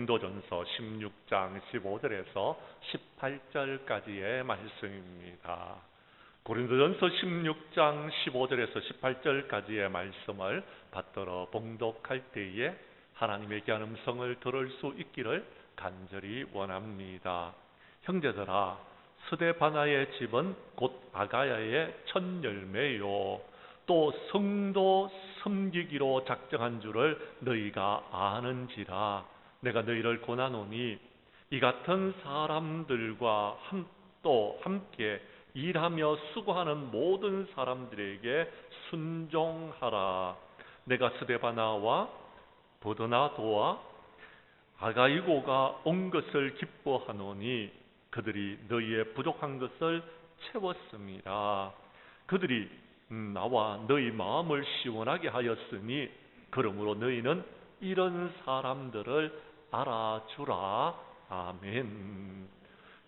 고린도전서 16장 15절에서 18절까지의 말씀입니다. 고린도전서 16장 15절에서 18절까지의 말씀을 받들어 봉독할 때에 하나님의 귀한 음성을 들을 수 있기를 간절히 원합니다. 형제들아, 스데바나의 집은 곧 아가야의 첫 열매요, 또 성도 섬기기로 작정한 줄을 너희가 아는지라. 내가 너희를 권하노니 이 같은 사람들과 또 함께 일하며 수고하는 모든 사람들에게 순종하라. 내가 스데바나와 버드나도와 아가이고가 온 것을 기뻐하노니 그들이 너희의 부족한 것을 채웠습니다. 그들이 나와 너희 마음을 시원하게 하였으니 그러므로 너희는 이런 사람들을 알아주라. 아멘.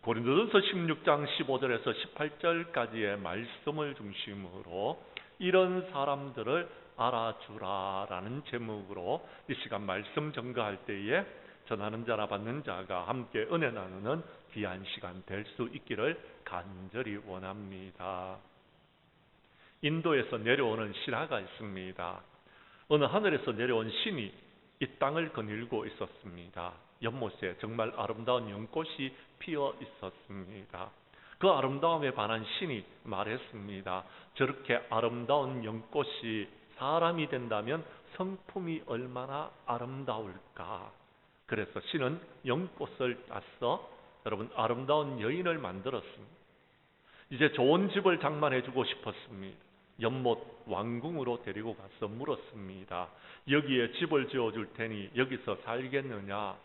고린도전서 16장 15절에서 18절까지의 말씀을 중심으로 이런 사람들을 알아주라라는 제목으로 이 시간 말씀 전가할 때에 전하는 자나 받는 자가 함께 은혜 나누는 귀한 시간 될 수 있기를 간절히 원합니다. 인도에서 내려오는 신화가 있습니다. 어느 하늘에서 내려온 신이 이 땅을 거닐고 있었습니다. 연못에 정말 아름다운 연꽃이 피어 있었습니다. 그 아름다움에 반한 신이 말했습니다. 저렇게 아름다운 연꽃이 사람이 된다면 성품이 얼마나 아름다울까. 그래서 신은 연꽃을 따서 여러분 아름다운 여인을 만들었습니다. 이제 좋은 집을 장만해주고 싶었습니다. 연못 왕궁으로 데리고 가서 물었습니다. 여기에 집을 지어줄 테니 여기서 살겠느냐?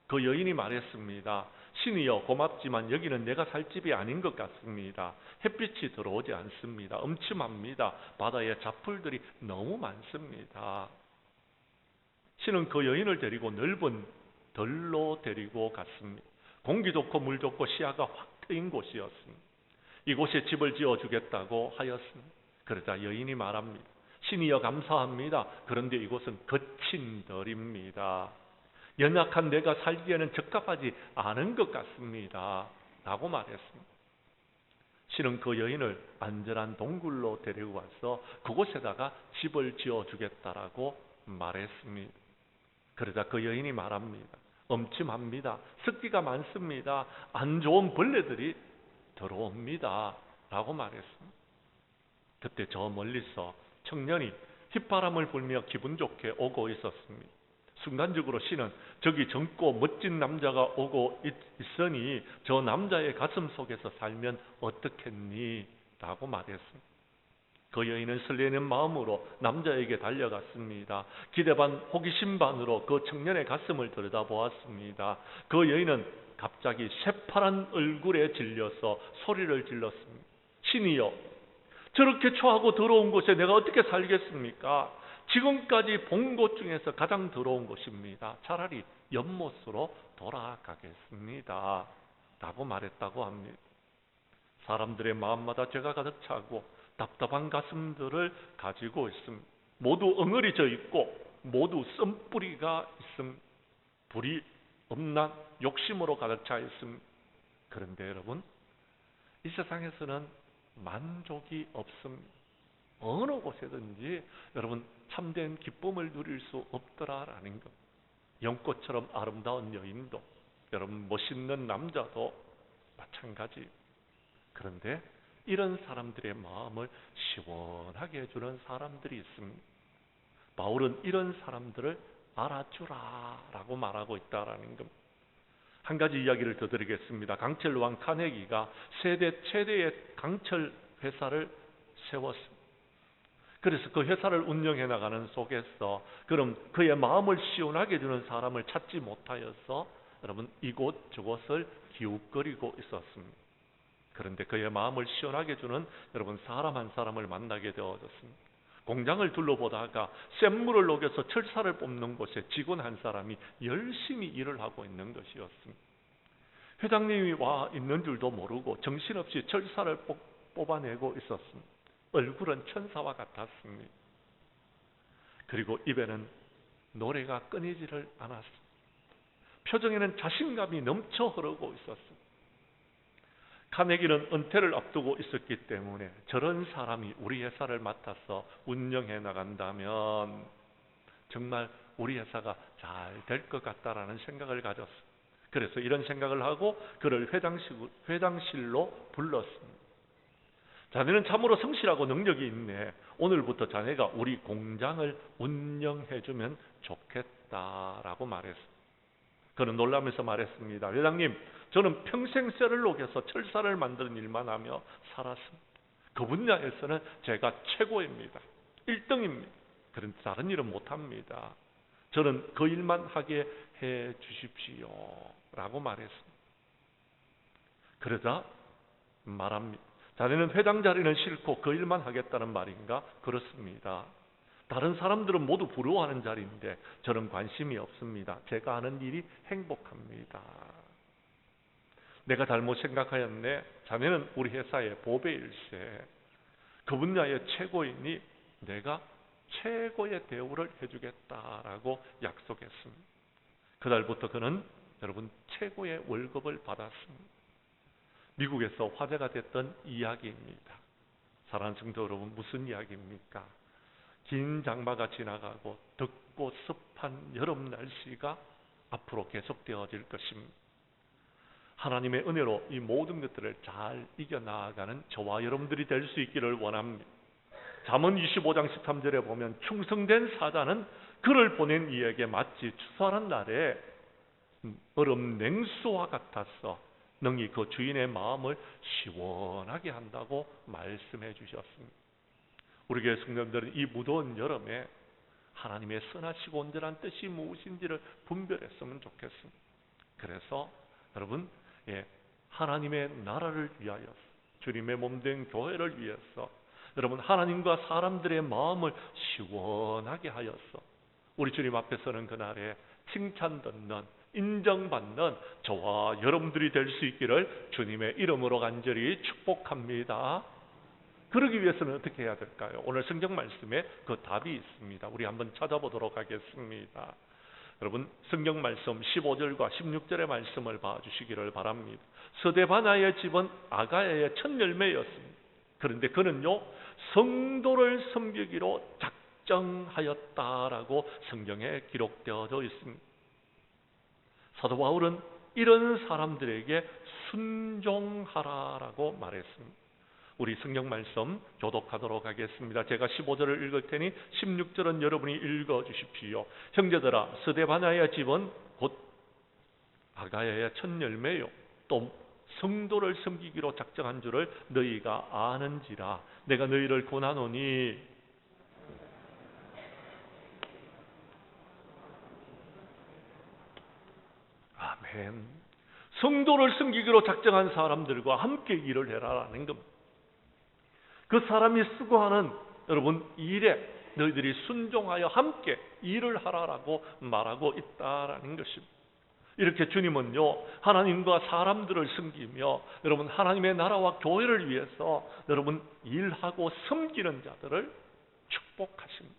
그 여인이 말했습니다. 신이여, 고맙지만 여기는 내가 살 집이 아닌 것 같습니다. 햇빛이 들어오지 않습니다. 음침합니다. 바다에 잡풀들이 너무 많습니다. 신은 그 여인을 데리고 넓은 들로 데리고 갔습니다. 공기 좋고 물 좋고 시야가 확 트인 곳이었습니다. 이곳에 집을 지어주겠다고 하였습니다. 그러자 여인이 말합니다. 신이여, 감사합니다. 그런데 이곳은 거친 들입니다. 연약한 내가 살기에는 적합하지 않은 것 같습니다. 라고 말했습니다. 신은 그 여인을 안전한 동굴로 데리고 와서 그곳에다가 집을 지어주겠다라고 말했습니다. 그러자 그 여인이 말합니다. 엄침합니다. 습기가 많습니다. 안 좋은 벌레들이 들어옵니다. 라고 말했습니다. 그때 저 멀리서 청년이 휘바람을 불며 기분 좋게 오고 있었습니다. 순간적으로 신은 저기 젊고 멋진 남자가 오고 있으니 저 남자의 가슴 속에서 살면 어떻겠니? 라고 말했습니다. 그 여인은 설레는 마음으로 남자에게 달려갔습니다. 기대 반 호기심 반으로 그 청년의 가슴을 들여다보았습니다. 그 여인은 갑자기 새파란 얼굴에 질려서 소리를 질렀습니다. 신이여, 저렇게 초하고 더러운 곳에 내가 어떻게 살겠습니까? 지금까지 본 곳 중에서 가장 더러운 곳입니다. 차라리 연못으로 돌아가겠습니다. 라고 말했다고 합니다. 사람들의 마음마다 죄가 가득 차고 답답한 가슴들을 가지고 있습니다. 모두 엉어리져 있고 모두 씀뿌리가 있습니다. 불이 엄난 욕심으로 가득 차 있습니다. 그런데 여러분, 이 세상에서는 만족이 없습니다. 어느 곳에든지 여러분 참된 기쁨을 누릴 수 없더라라는 것. 연꽃처럼 아름다운 여인도, 여러분 멋있는 남자도 마찬가지. 그런데 이런 사람들의 마음을 시원하게 해주는 사람들이 있습니다. 바울은 이런 사람들을 알아주라라고 말하고 있다라는 겁니다. 한 가지 이야기를 더 드리겠습니다. 강철 왕 카네기가 세대 최대의 강철 회사를 세웠습니다. 그래서 그 회사를 운영해 나가는 속에서 그럼 그의 마음을 시원하게 해주는 사람을 찾지 못하여서 여러분 이곳 저곳을 기웃거리고 있었습니다. 그런데 그의 마음을 시원하게 해주는 여러분 사람 한 사람을 만나게 되어졌습니다. 공장을 둘러보다가 샘물을 녹여서 철사를 뽑는 곳에 직원 한 사람이 열심히 일을 하고 있는 것이었습니다. 회장님이 와 있는 줄도 모르고 정신없이 철사를 뽑아내고 있었습니다. 얼굴은 천사와 같았습니다. 그리고 입에는 노래가 끊이지를 않았습니다. 표정에는 자신감이 넘쳐 흐르고 있었습니다. 카네기는 은퇴를 앞두고 있었기 때문에 저런 사람이 우리 회사를 맡아서 운영해 나간다면 정말 우리 회사가 잘 될 것 같다라는 생각을 가졌습니다. 그래서 이런 생각을 하고 그를 회장실로 불렀습니다. 자네는 참으로 성실하고 능력이 있네. 오늘부터 자네가 우리 공장을 운영해주면 좋겠다라고 말했습니다. 그는 놀라면서 말했습니다. 회장님, 저는 평생 쇠를 녹여서 철사를 만드는 일만 하며 살았습니다. 그 분야에서는 제가 최고입니다. 1등입니다. 그런데 다른 일은 못합니다. 저는 그 일만 하게 해 주십시오 라고 말했습니다. 그러자 말합니다. 자네는 회장 자리는 싫고 그 일만 하겠다는 말인가? 그렇습니다. 다른 사람들은 모두 부러워하는 자리인데 저는 관심이 없습니다. 제가 하는 일이 행복합니다. 내가 잘못 생각하였네. 자네는 우리 회사의 보배일세. 그 분야의 최고이니 내가 최고의 대우를 해주겠다라고 약속했습니다. 그날부터 그는 여러분 최고의 월급을 받았습니다. 미국에서 화제가 됐던 이야기입니다. 사랑하는 성도 여러분, 무슨 이야기입니까? 긴 장마가 지나가고 덥고 습한 여름 날씨가 앞으로 계속되어질 것입니다. 하나님의 은혜로 이 모든 것들을 잘 이겨나가는 저와 여러분들이 될 수 있기를 원합니다. 잠언 25장 13절에 보면 충성된 사자는 그를 보낸 이에게 마치 추수하는 날에 얼음 냉수와 같아서 능히 그 주인의 마음을 시원하게 한다고 말씀해 주셨습니다. 우리 교회 성도님들은 이 무더운 여름에 하나님의 선하시고 온전한 뜻이 무엇인지를 분별했으면 좋겠습니다. 그래서 여러분, 하나님의 나라를 위하여 주님의 몸된 교회를 위해서 여러분 하나님과 사람들의 마음을 시원하게 하여서 우리 주님 앞에 서는 그날에 칭찬 듣는 인정받는 저와 여러분들이 될 수 있기를 주님의 이름으로 간절히 축복합니다. 그러기 위해서는 어떻게 해야 될까요? 오늘 성경 말씀에 그 답이 있습니다. 우리 한번 찾아보도록 하겠습니다. 여러분 성경 말씀 15절과 16절의 말씀을 봐주시기를 바랍니다. 스데바나의 집은 아가야의 첫 열매였습니다. 그런데 그는요 성도를 섬기기로 작정하였다라고 성경에 기록되어져 있습니다. 사도 바울은 이런 사람들에게 순종하라라고 말했습니다. 우리 성경 말씀 교독하도록 하겠습니다. 제가 15절을 읽을 테니 16절은 여러분이 읽어주십시오. 형제들아, 스데바나의 집은 곧 아가야의 첫 열매요 또 성도를 섬기기로 작정한 줄을 너희가 아는지라. 내가 너희를 권하노니 아멘. 성도를 섬기기로 작정한 사람들과 함께 일을 해라라는 겁니다. 그 사람이 수고하는 여러분 일에 너희들이 순종하여 함께 일을 하라라고 말하고 있다라는 것입니다. 이렇게 주님은요 하나님과 사람들을 섬기며 여러분 하나님의 나라와 교회를 위해서 여러분 일하고 섬기는 자들을 축복하십니다.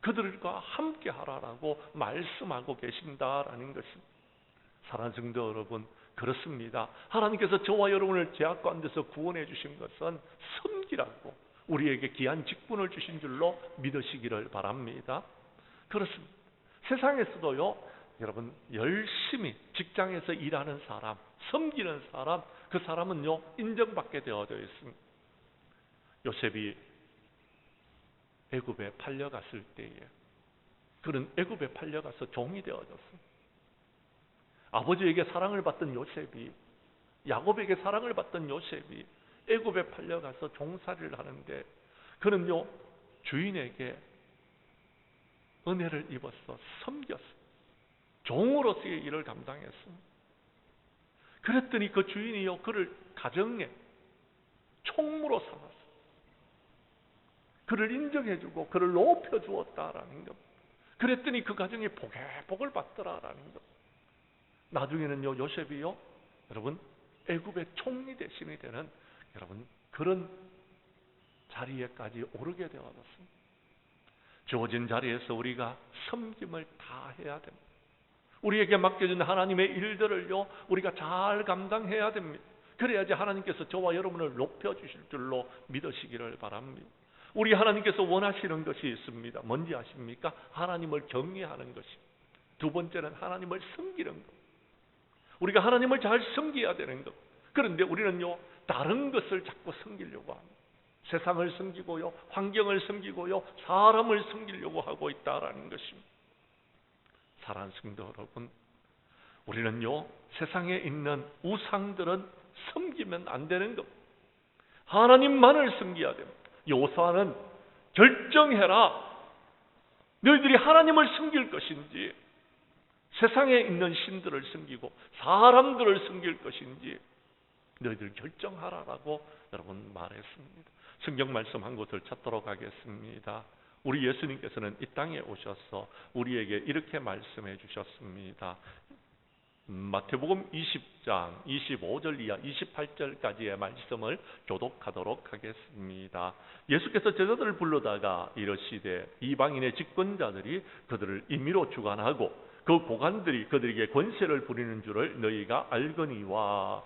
그들과 함께 하라라고 말씀하고 계신다라는 것입니다. 사랑하는 성도 여러분, 그렇습니다. 하나님께서 저와 여러분을 죄악 가운데서 구원해 주신 것은 섬기라고 우리에게 귀한 직분을 주신 줄로 믿으시기를 바랍니다. 그렇습니다. 세상에서도요 여러분 열심히 직장에서 일하는 사람, 섬기는 사람, 그 사람은요 인정받게 되어져 있습니다. 요셉이 애굽에 팔려갔을 때에 그는 애굽에 팔려가서 종이 되어졌습니다. 아버지에게 사랑을 받던 요셉이, 야곱에게 사랑을 받던 요셉이 애굽에 팔려가서 종살이를 하는데 그는요 주인에게 은혜를 입어서 섬겼습니다. 종으로서의 일을 감당했습니다. 그랬더니 그 주인이요 그를 가정에 총무로 삼았습니다. 그를 인정해주고 그를 높여주었다라는 것. 그랬더니 그 가정이 복에 복을 받더라라는 것. 나중에는요 요셉이요 여러분 애굽의 총리 대신이 되는 여러분 그런 자리에까지 오르게 되어졌습니다. 주어진 자리에서 우리가 섬김을 다 해야 됩니다. 우리에게 맡겨진 하나님의 일들을요, 우리가 잘 감당해야 됩니다. 그래야지 하나님께서 저와 여러분을 높여주실 줄로 믿으시기를 바랍니다. 우리 하나님께서 원하시는 것이 있습니다. 뭔지 아십니까? 하나님을 경외하는 것이. 두 번째는 하나님을 섬기는 것. 우리가 하나님을 잘 섬겨야 되는 것. 그런데 우리는요, 다른 것을 자꾸 섬기려고 합니다. 세상을 섬기고요, 환경을 섬기고요, 사람을 섬기려고 하고 있다라는 것입니다. 사랑하는 성도 여러분, 우리는요, 세상에 있는 우상들은 섬기면 안 되는 것. 하나님만을 섬겨야 됩니다. 여호수아는 결정해라. 너희들이 하나님을 섬길 것인지 세상에 있는 신들을 섬기고 사람들을 섬길 것인지 너희들 결정하라라고 여러분 말했습니다. 성경 말씀 한 곳을 찾도록 하겠습니다. 우리 예수님께서는 이 땅에 오셔서 우리에게 이렇게 말씀해 주셨습니다. 마태복음 20장 25절 이하 28절까지의 말씀을 교독하도록 하겠습니다. 예수께서 제자들을 불러다가 이르시되 이방인의 집권자들이 그들을 임의로 주관하고 그 고관들이 그들에게 권세를 부리는 줄을 너희가 알거니와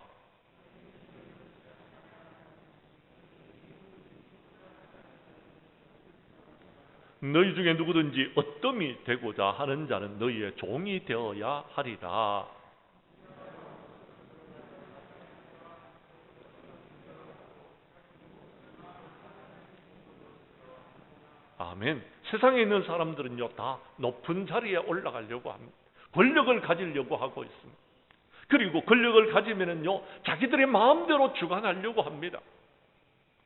너희 중에 누구든지 어떠함이 되고자 하는 자는 너희의 종이 되어야 하리라. 아멘. 세상에 있는 사람들은요, 다 높은 자리에 올라가려고 합니다. 권력을 가지려고 하고 있습니다. 그리고 권력을 가지면은요, 자기들의 마음대로 주관하려고 합니다.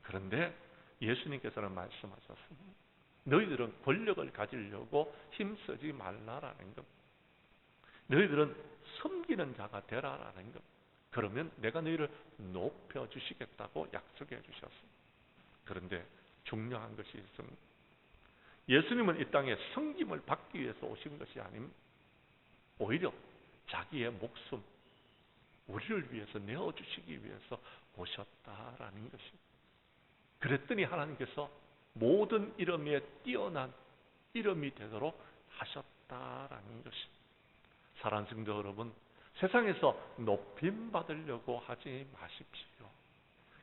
그런데 예수님께서는 말씀하셨습니다. 너희들은 권력을 가지려고 힘쓰지 말라라는 것. 너희들은 섬기는 자가 되라라는 것. 그러면 내가 너희를 높여주시겠다고 약속해 주셨습니다. 그런데 중요한 것이 있습니다. 예수님은 이 땅에 섬김을 받기 위해서 오신 것이 아닙니다. 오히려 자기의 목숨, 우리를 위해서 내어주시기 위해서 오셨다라는 것입니다. 그랬더니 하나님께서 모든 이름에 뛰어난 이름이 되도록 하셨다라는 것입니다. 사랑하는 성도 여러분, 세상에서 높임 받으려고 하지 마십시오.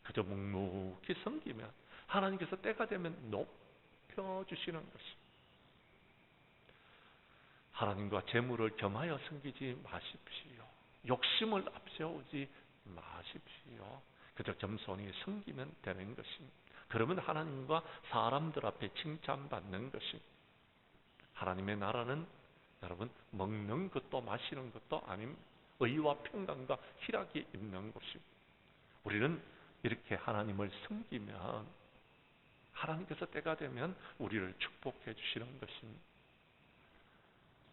그저 묵묵히 섬기면 하나님께서 때가 되면 높여주시는 것입니다. 하나님과 재물을 겸하여 섬기지 마십시오. 욕심을 앞세우지 마십시오. 그저 겸손히 섬기면 되는 것입니다. 그러면 하나님과 사람들 앞에 칭찬받는 것입니다. 하나님의 나라는 여러분 먹는 것도 마시는 것도 아닙니다. 의와 평강과 희락이 있는 곳입니다. 우리는 이렇게 하나님을 섬기면 하나님께서 때가 되면 우리를 축복해 주시는 것입니다.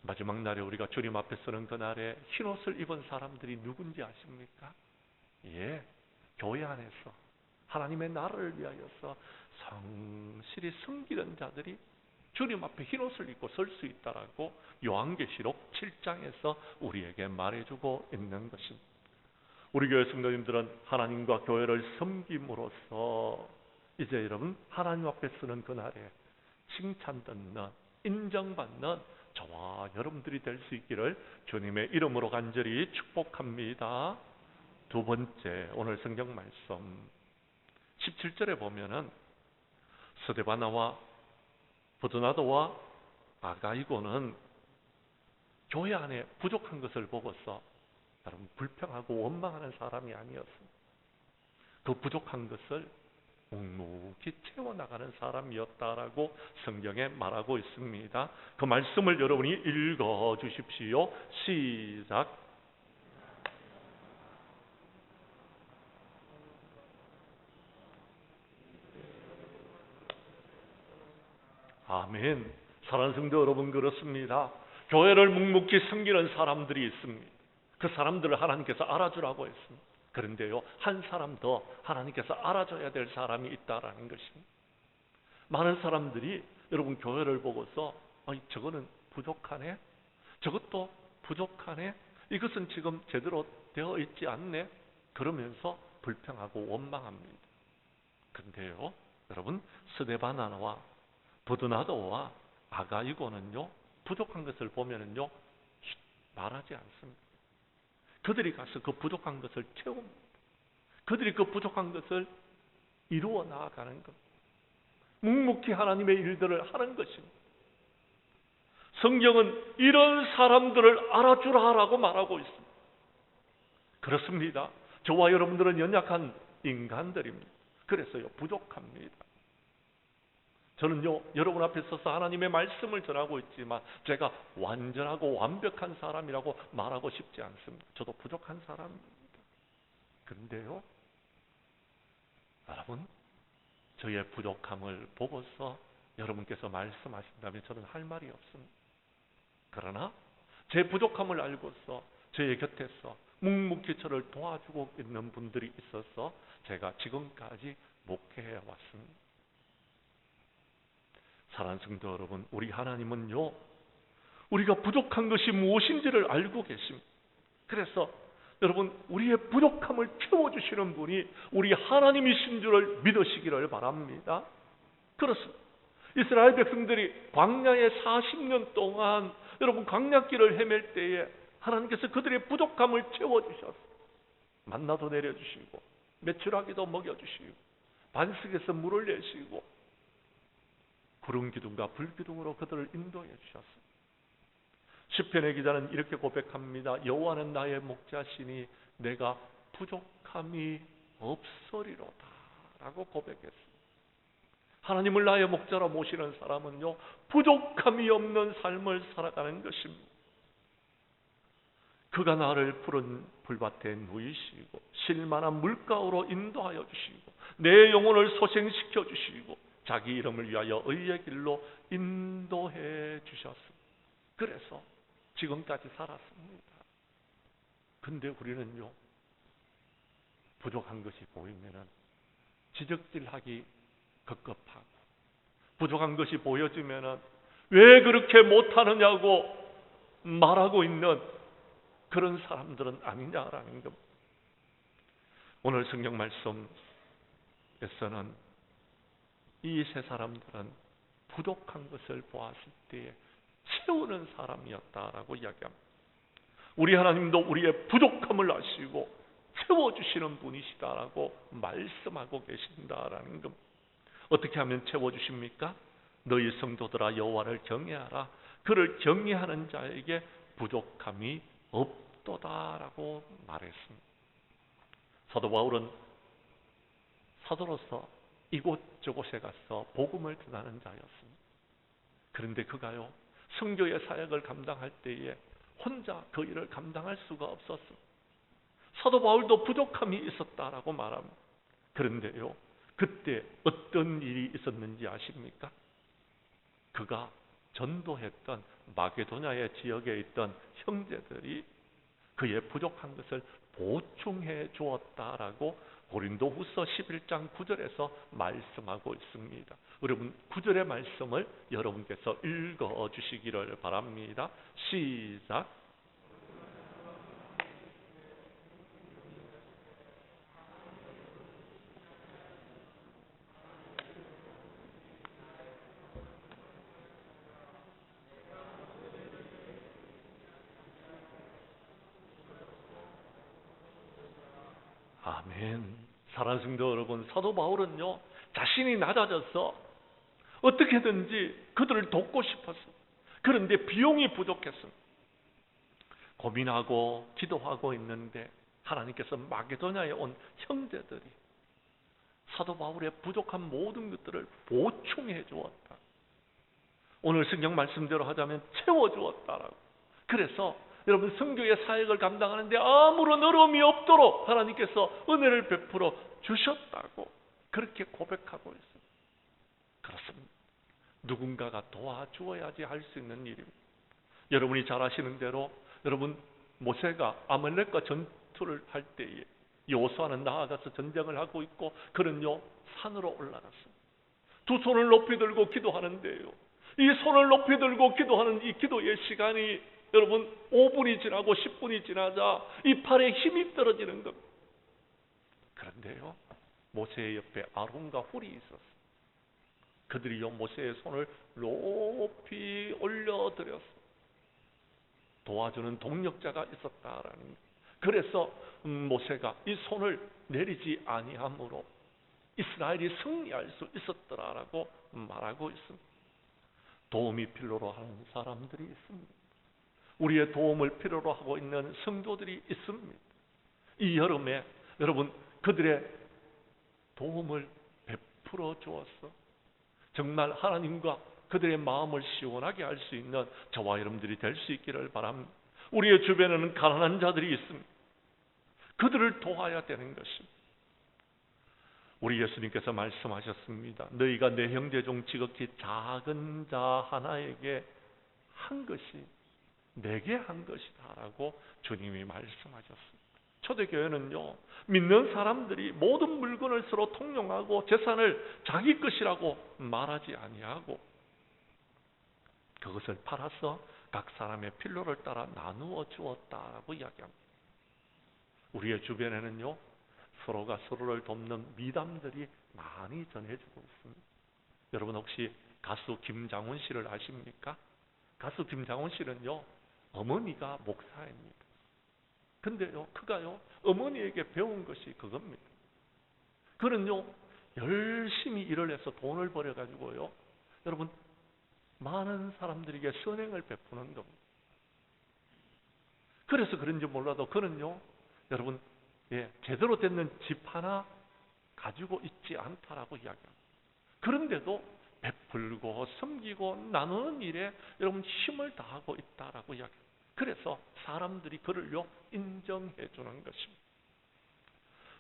마지막 날에 우리가 주님 앞에 서는 그날에 흰옷을 입은 사람들이 누군지 아십니까? 예, 교회 안에서 하나님의 나라를 위하여서 성실히 섬기는 자들이 주님 앞에 흰옷을 입고 설 수 있다라고 요한계시록 7장에서 우리에게 말해주고 있는 것입니다. 우리 교회 성도님들은 하나님과 교회를 섬김으로써 이제 여러분 하나님 앞에 서는 그날에 칭찬받는, 인정받는 저와 여러분들이 될 수 있기를 주님의 이름으로 간절히 축복합니다. 두 번째, 오늘 성경 말씀 17절에 보면은 스데바나와 부드나도와 아가이고는 교회 안에 부족한 것을 보고서 여러분 불평하고 원망하는 사람이 아니었습니다. 그 부족한 것을 묵묵히 채워나가는 사람이었다라고 성경에 말하고 있습니다. 그 말씀을 여러분이 읽어주십시오. 시작. 아멘. 사랑하는 성도 여러분, 그렇습니다. 교회를 묵묵히 섬기는 사람들이 있습니다. 그 사람들을 하나님께서 알아주라고 했습니다. 그런데요, 한 사람 더 하나님께서 알아줘야 될 사람이 있다라는 것입니다. 많은 사람들이 여러분 교회를 보고서 저거는 부족하네, 저것도 부족하네, 이것은 지금 제대로 되어 있지 않네, 그러면서 불평하고 원망합니다. 그런데요, 여러분 스데바나와 부드나도와 아가이고는요, 부족한 것을 보면은요, 바라지 않습니다. 그들이 가서 그 부족한 것을 채웁니다. 그들이 그 부족한 것을 이루어 나아가는 것. 묵묵히 하나님의 일들을 하는 것입니다. 성경은 이런 사람들을 알아주라라고 말하고 있습니다. 그렇습니다. 저와 여러분들은 연약한 인간들입니다. 그래서요, 부족합니다. 저는요, 여러분 앞에 서서 하나님의 말씀을 전하고 있지만 제가 완전하고 완벽한 사람이라고 말하고 싶지 않습니다. 저도 부족한 사람입니다. 그런데요, 여러분, 저의 부족함을 보고서 여러분께서 말씀하신다면 저는 할 말이 없습니다. 그러나 제 부족함을 알고서 저의 곁에서 묵묵히 저를 도와주고 있는 분들이 있어서 제가 지금까지 목회해 왔습니다. 사랑하는 성도 여러분, 우리 하나님은요, 우리가 부족한 것이 무엇인지를 알고 계십니다. 그래서 여러분, 우리의 부족함을 채워주시는 분이 우리 하나님이신 줄을 믿으시기를 바랍니다. 그렇습니다. 이스라엘 백성들이 광야에 40년 동안 여러분 광야길을 헤맬 때에 하나님께서 그들의 부족함을 채워주셨어요. 만나도 내려주시고 메추라기도 먹여주시고 반석에서 물을 내시고 구름 기둥과 불 기둥으로 그들을 인도해 주셨습니다. 시편의 기자는 이렇게 고백합니다. 여호와는 나의 목자시니 내가 부족함이 없으리로다 라고 고백했습니다. 하나님을 나의 목자로 모시는 사람은요, 부족함이 없는 삶을 살아가는 것입니다. 그가 나를 푸른 불밭에 누이시고 실만한 물가로 인도하여 주시고 내 영혼을 소생시켜 주시고 자기 이름을 위하여 의의 길로 인도해 주셨습니다. 그래서 지금까지 살았습니다. 근데 우리는요, 부족한 것이 보이면은 지적질하기 급급하고 부족한 것이 보여지면은 왜 그렇게 못하느냐고 말하고 있는 그런 사람들은 아니냐라는 겁니다. 오늘 성경 말씀에서는 이 세 사람들은 부족한 것을 보았을 때에 채우는 사람이었다라고 이야기합니다. 우리 하나님도 우리의 부족함을 아시고 채워주시는 분이시다라고 말씀하고 계신다라는 겁니다. 어떻게 하면 채워주십니까? 너희 성도들아 여호와를 경외하라. 그를 경외하는 자에게 부족함이 없도다라고 말했습니다. 사도 바울은 사도로서 이곳저곳에 가서 복음을 전하는 자였습니다. 그런데 그가요, 선교의 사역을 감당할 때에 혼자 그 일을 감당할 수가 없었습니다. 사도 바울도 부족함이 있었다라고 말합니다. 그런데요, 그때 어떤 일이 있었는지 아십니까? 그가 전도했던 마게도냐의 지역에 있던 형제들이 그의 부족한 것을 보충해 주었다라고 고린도후서 11장 9절에서 말씀하고 있습니다. 여러분 9절의 말씀을 여러분께서 읽어 주시기를 바랍니다. 시작. 아멘. 사랑하는 성도 여러분, 사도 바울은요, 자신이 낮아져서 어떻게든지 그들을 돕고 싶었어요. 그런데 비용이 부족했습니다. 고민하고 기도하고 있는데 하나님께서 마게도냐에 온 형제들이 사도 바울의 부족한 모든 것들을 보충해 주었다. 오늘 성경 말씀대로 하자면 채워 주었다라고. 그래서 여러분 선교의 사역을 감당하는데 아무런 어려움이 없도록 하나님께서 은혜를 베풀어 주셨다고 그렇게 고백하고 있습니다. 그렇습니다. 누군가가 도와주어야지 할 수 있는 일입니다. 여러분이 잘 아시는 대로 여러분 모세가 아말렉과 전투를 할 때에 여호수아는 나아가서 전쟁을 하고 있고 그는요 산으로 올라갔습니다. 두 손을 높이 들고 기도하는데요, 이 손을 높이 들고 기도하는 이 기도의 시간이 여러분 5분이 지나고 10분이 지나자 이 팔에 힘이 떨어지는 겁니다. 그런데요, 모세의 옆에 아론과 훌이 있었어요. 그들이요 모세의 손을 높이 올려드렸어요. 도와주는 동력자가 있었다라는 것. 그래서 모세가 이 손을 내리지 아니함으로 이스라엘이 승리할 수 있었더라라고 말하고 있습니다. 도움이 필요로 하는 사람들이 있습니다. 우리의 도움을 필요로 하고 있는 성도들이 있습니다. 이 여름에 여러분 그들의 도움을 베풀어 주어서 정말 하나님과 그들의 마음을 시원하게 할 수 있는 저와 여러분들이 될 수 있기를 바랍니다. 우리의 주변에는 가난한 자들이 있습니다. 그들을 도와야 되는 것입니다. 우리 예수님께서 말씀하셨습니다. 너희가 내 형제 중 지극히 작은 자 하나에게 한 것이 내게 한 것이다라고 주님이 말씀하셨습니다. 초대교회는요, 믿는 사람들이 모든 물건을 서로 통용하고 재산을 자기 것이라고 말하지 아니하고 그것을 팔아서 각 사람의 필요를 따라 나누어 주었다라고 이야기합니다. 우리의 주변에는요, 서로가 서로를 돕는 미담들이 많이 전해지고 있습니다. 여러분 혹시 가수 김장훈 씨를 아십니까? 가수 김장훈 씨는요, 어머니가 목사입니다. 근데요, 그가요, 어머니에게 배운 것이 그겁니다. 그는요, 열심히 일을 해서 돈을 벌여가지고요, 여러분, 많은 사람들에게 선행을 베푸는 겁니다. 그래서 그런지 몰라도 그는요, 여러분, 제대로 된 집 하나 가지고 있지 않다라고 이야기합니다. 그런데도 베풀고 섬기고 나누는 일에 여러분 힘을 다하고 있다라고 이야기합니다. 그래서 사람들이 그를요 인정해 주는 것입니다.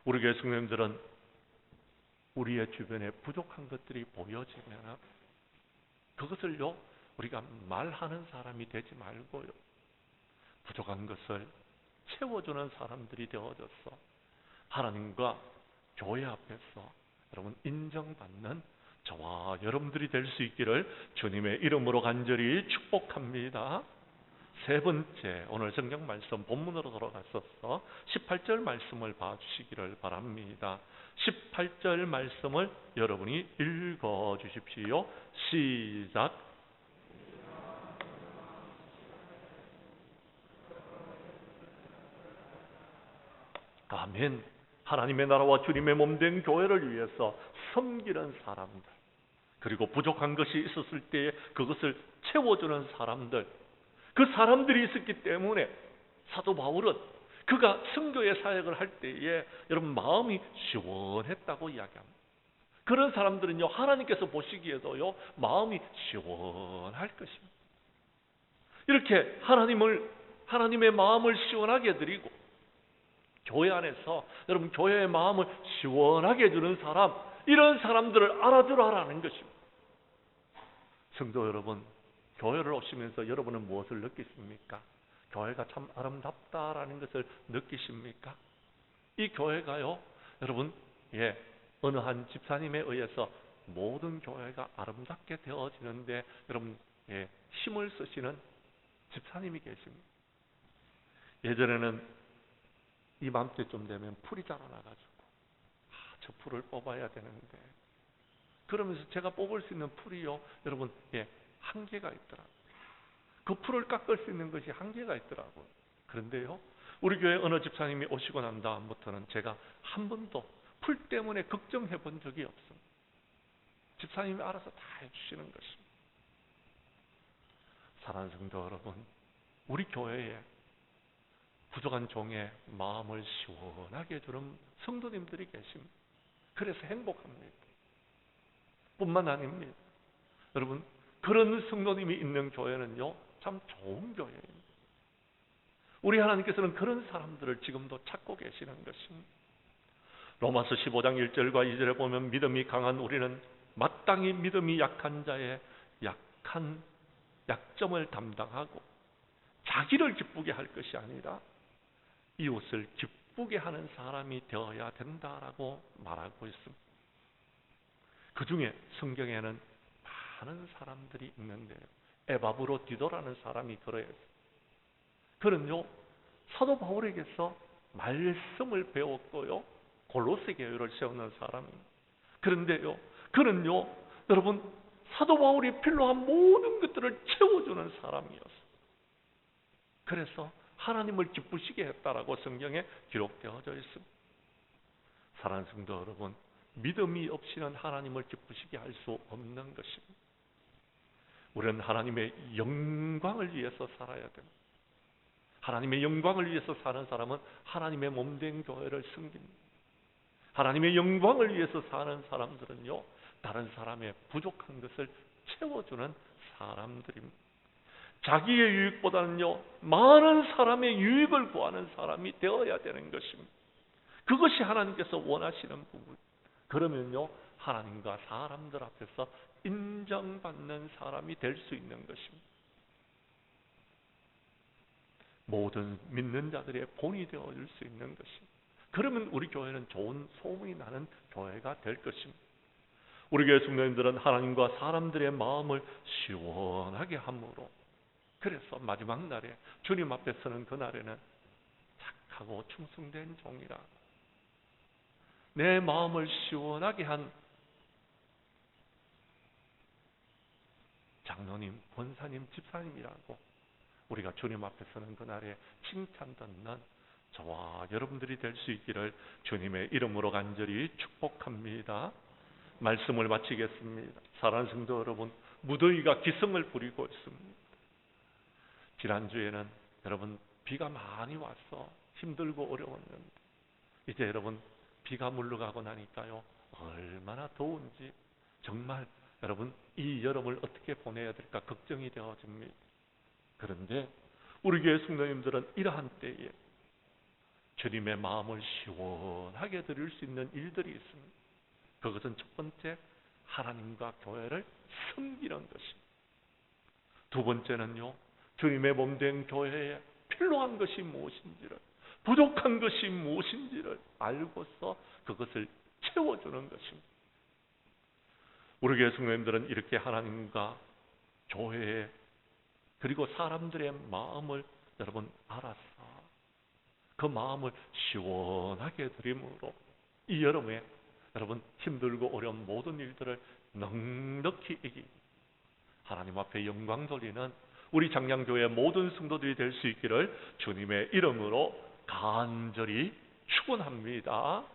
우리 교회 성도님들은 우리의 주변에 부족한 것들이 보여지면 그것을요 우리가 말하는 사람이 되지 말고요, 부족한 것을 채워주는 사람들이 되어져서 하나님과 교회 앞에서 여러분 인정받는 저와 여러분들이 될 수 있기를 주님의 이름으로 간절히 축복합니다. 세 번째, 오늘 성경 말씀 본문으로 돌아가셔서 18절 말씀을 봐주시기를 바랍니다. 18절 말씀을 여러분이 읽어주십시오. 시작. 아멘. 하나님의 나라와 주님의 몸된 교회를 위해서 섬기는 사람들, 그리고 부족한 것이 있었을 때에 그것을 채워주는 사람들, 그 사람들이 있었기 때문에 사도 바울은 그가 선교의 사역을 할 때에 여러분 마음이 시원했다고 이야기합니다. 그런 사람들은요 하나님께서 보시기에도요 마음이 시원할 것입니다. 이렇게 하나님의 마음을 시원하게 드리고 교회 안에서 여러분 교회의 마음을 시원하게 해주는 사람, 이런 사람들을 알아두라라는 것입니다. 성도 여러분, 교회를 오시면서 여러분은 무엇을 느끼십니까? 교회가 참 아름답다라는 것을 느끼십니까? 이 교회가요 여러분 어느 한 집사님에 의해서 모든 교회가 아름답게 되어지는데 여러분 힘을 쓰시는 집사님이 계십니다. 예전에는 이맘때쯤 되면 풀이 자라나가지고 저 풀을 뽑아야 되는데, 그러면서 제가 뽑을 수 있는 풀이요 여러분 한계가 있더라고요. 그 풀을 깎을 수 있는 것이 한계가 있더라고요. 그런데요 우리 교회 어느 집사님이 오시고 난 다음부터는 제가 한 번도 풀 때문에 걱정해 본 적이 없습니다. 집사님이 알아서 다 해주시는 것입니다. 사랑하는 성도 여러분, 우리 교회에 부족한 종의 마음을 시원하게 해주는 성도님들이 계십니다. 그래서 행복합니다. 뿐만 아닙니다. 여러분, 그런 성도님이 있는 교회는요 참 좋은 교회입니다. 우리 하나님께서는 그런 사람들을 지금도 찾고 계시는 것입니다. 로마서 15장 1절과 2절에 보면 믿음이 강한 우리는 마땅히 믿음이 약한 자의 약점을 담당하고 자기를 기쁘게 할 것이 아니라 이웃을 기쁘게 하는 사람이 되어야 된다라고 말하고 있습니다. 그 중에 성경에는 많은 사람들이 있는데요, 에바브로디도라는 사람이 들어있어요. 그는요 사도 바울에게서 말씀을 배웠고요 골로새 교회를 세우는 사람입니다. 그런데요 그는요 여러분 사도 바울이 필요한 모든 것들을 채워주는 사람이었어요. 그래서 하나님을 기쁘시게 했다라고 성경에 기록되어져 있습니다. 사랑하는 성도 여러분, 믿음이 없이는 하나님을 기쁘시게 할 수 없는 것입니다. 우리는 하나님의 영광을 위해서 살아야 됩니다. 하나님의 영광을 위해서 사는 사람은 하나님의 몸된 교회를 섬깁니다. 하나님의 영광을 위해서 사는 사람들은요, 다른 사람의 부족한 것을 채워주는 사람들입니다. 자기의 유익보다는요, 많은 사람의 유익을 구하는 사람이 되어야 되는 것입니다. 그것이 하나님께서 원하시는 부분. 그러면요, 하나님과 사람들 앞에서 인정받는 사람이 될 수 있는 것입니다. 모든 믿는 자들의 본이 되어줄 수 있는 것입니다. 그러면 우리 교회는 좋은 소문이 나는 교회가 될 것입니다. 우리 교회 성도님들은 하나님과 사람들의 마음을 시원하게 함으로, 그래서 마지막 날에 주님 앞에 서는 그날에는 착하고 충성된 종이라, 내 마음을 시원하게 한 장로님, 권사님, 집사님이라고 우리가 주님 앞에 서는 그날에 칭찬 듣는 저와 여러분들이 될 수 있기를 주님의 이름으로 간절히 축복합니다. 말씀을 마치겠습니다. 사랑하는 성도 여러분, 무더위가 기승을 부리고 있습니다. 지난주에는 여러분 비가 많이 와서 힘들고 어려웠는데, 이제 여러분 비가 물러가고 나니까요, 얼마나 더운지 정말 여러분 이 여름을 어떻게 보내야 될까 걱정이 되어집니다. 그런데 우리 교회 성도님들은 이러한 때에 주님의 마음을 시원하게 드릴 수 있는 일들이 있습니다. 그것은 첫 번째, 하나님과 교회를 섬기는 것입니다. 두 번째는요, 주님의 몸된 교회에 필요한 것이 무엇인지를, 부족한 것이 무엇인지를 알고서 그것을 채워주는 것입니다. 우리 교회 성도님들은 이렇게 하나님과 교회에, 그리고 사람들의 마음을 여러분 알아서 그 마음을 시원하게 드림으로 이 여름에 여러분 힘들고 어려운 모든 일들을 넉넉히 이기, 하나님 앞에 영광 돌리는 우리 장량교회 모든 성도들이 될 수 있기를 주님의 이름으로 간절히 축원합니다.